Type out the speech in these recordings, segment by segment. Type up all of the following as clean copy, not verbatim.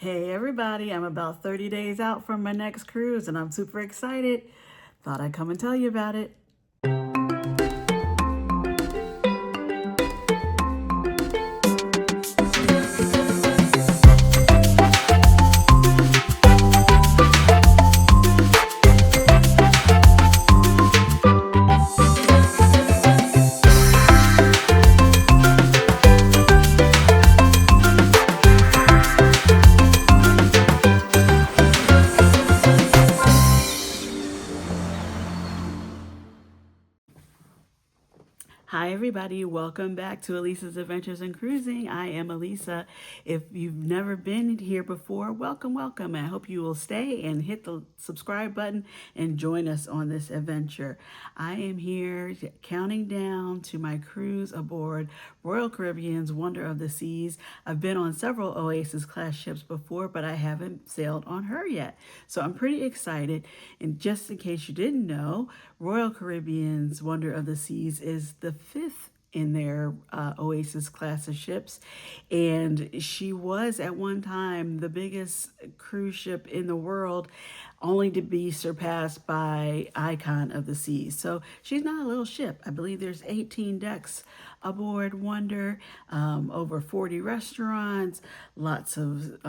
Hey everybody, I'm about 30 days out from my next cruise and I'm super excited. Thought I'd come and tell you about it. Hi everybody, welcome back to Alisas Adventures in Cruising. I am Alisa. If you've never been here before, welcome. I hope you will stay and hit the subscribe button and join us on this adventure. I am here counting down to my cruise aboard Royal Caribbean's Wonder of the Seas. I've been on several Oasis class ships before, but I haven't sailed on her yet. So I'm pretty excited. And just in case you didn't know, Royal Caribbean's Wonder of the Seas is the fifth in their Oasis class of ships. And she was at one time the biggest cruise ship in the world, only to be surpassed by Icon of the Seas. So she's not a little ship. I believe there's 18 decks aboard Wonder, over 40 restaurants, lots of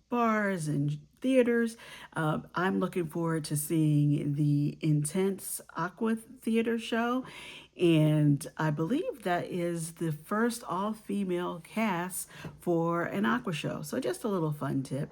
bars and theaters. I'm looking forward to seeing the Intense Aqua Theater show. And I believe that is the first all-female cast for an aqua show. So just a little fun tip.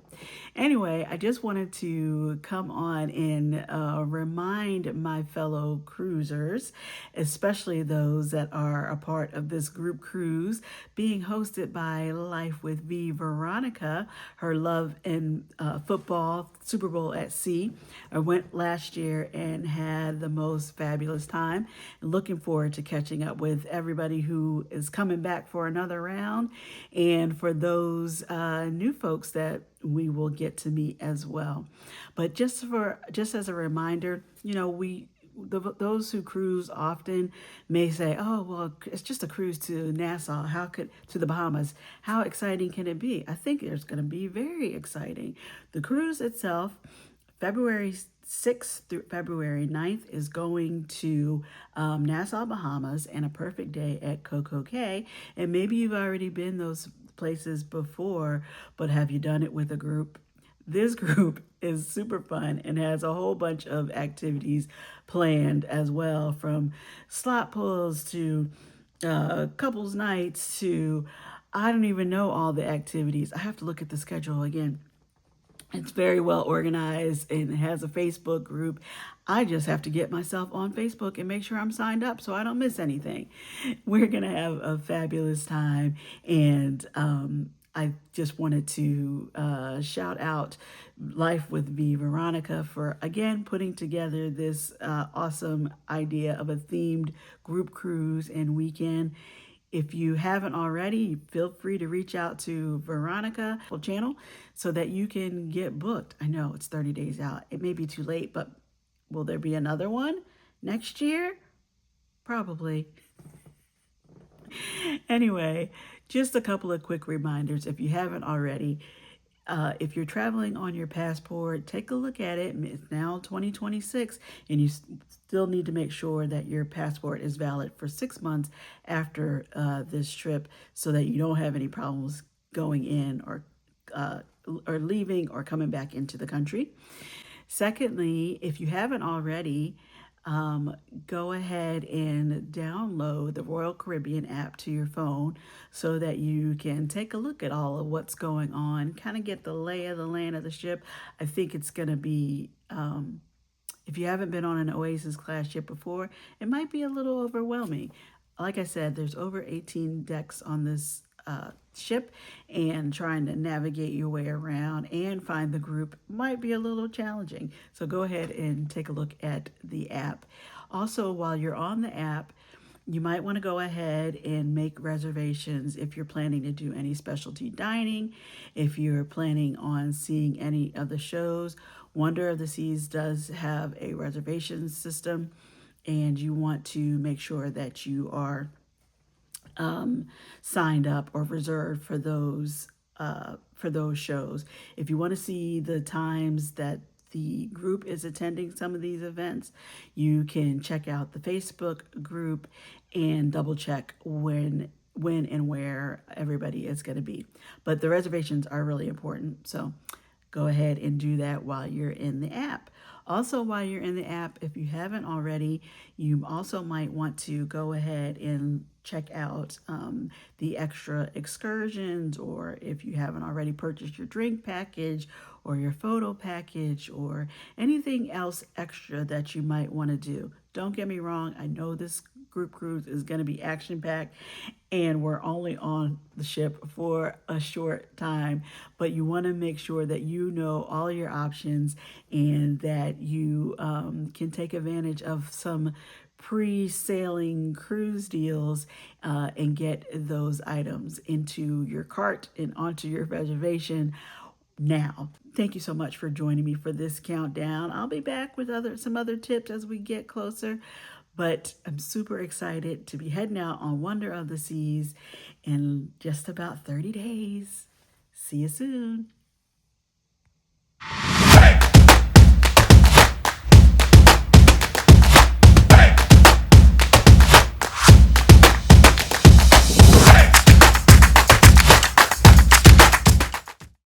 Anyway, I just wanted to come on and remind my fellow cruisers, especially those that are a part of this group cruise being hosted by Life with V Veronica, her love and football Super Bowl at sea. I went last year and had the most fabulous time. Looking forward to catching up with everybody who is coming back for another round, and for those new folks that we will get to meet as well. But just as a reminder, those who cruise often may say, "Oh, well, it's just a cruise to Nassau. To the Bahamas? How exciting can it be?" I think it's going to be very exciting. The cruise itself, February 6th through February 9th, is going to Nassau, Bahamas, and a perfect day at Coco Cay. And maybe you've already been those places before, but have you done it with a group? This group is super fun and has a whole bunch of activities planned as well, from slot pulls to couples nights to I don't even know all the activities. I have to look at the schedule again. It's very well organized and has a Facebook group. I just have to get myself on Facebook and make sure I'm signed up so I don't miss anything. We're going to have a fabulous time. And I just wanted to shout out Life with V Veronica for, again, putting together this awesome idea of a themed group cruise and weekend. If you haven't already, feel free to reach out to Veronica channel so that you can get booked. I know it's 30 days out. It may be too late, but will there be another one next year? Probably. Anyway, just a couple of quick reminders if you haven't already. If you're traveling on your passport, take a look at it. It's now 2026, and you still need to make sure that your passport is valid for 6 months after this trip, so that you don't have any problems going in or leaving or coming back into the country. Secondly, if you haven't already, go ahead and download the Royal Caribbean app to your phone so that you can take a look at all of what's going on, kind of get the lay of the land of the ship. I think it's going to be, if you haven't been on an Oasis class ship before, it might be a little overwhelming. Like I said, there's over 18 decks on this ship, and trying to navigate your way around and find the group might be a little challenging. So go ahead and take a look at the app. Also, while you're on the app, you might want to go ahead and make reservations if you're planning to do any specialty dining, if you're planning on seeing any of the shows. Wonder of the Seas does have a reservation system, and you want to make sure that you are signed up or reserved for those for those shows. If you want to see the times that the group is attending some of these events, you can check out the Facebook group and double check when and where everybody is going to be. But the reservations are really important, so go ahead and do that while you're in the app. Also, while you're in the app, if you haven't already, you also might want to go ahead and check out the extra excursions, or if you haven't already purchased your drink package or your photo package or anything else extra that you might want to do. Don't get me wrong, I know this group cruise is going to be action packed and we're only on the ship for a short time, but you want to make sure that you know all your options and that you can take advantage of some pre-sailing cruise deals and get those items into your cart and onto your reservation now. Thank you so much for joining me for this countdown. I'll be back with some other tips as we get closer, but I'm super excited to be heading out on Wonder of the Seas in just about 30 days. See you soon.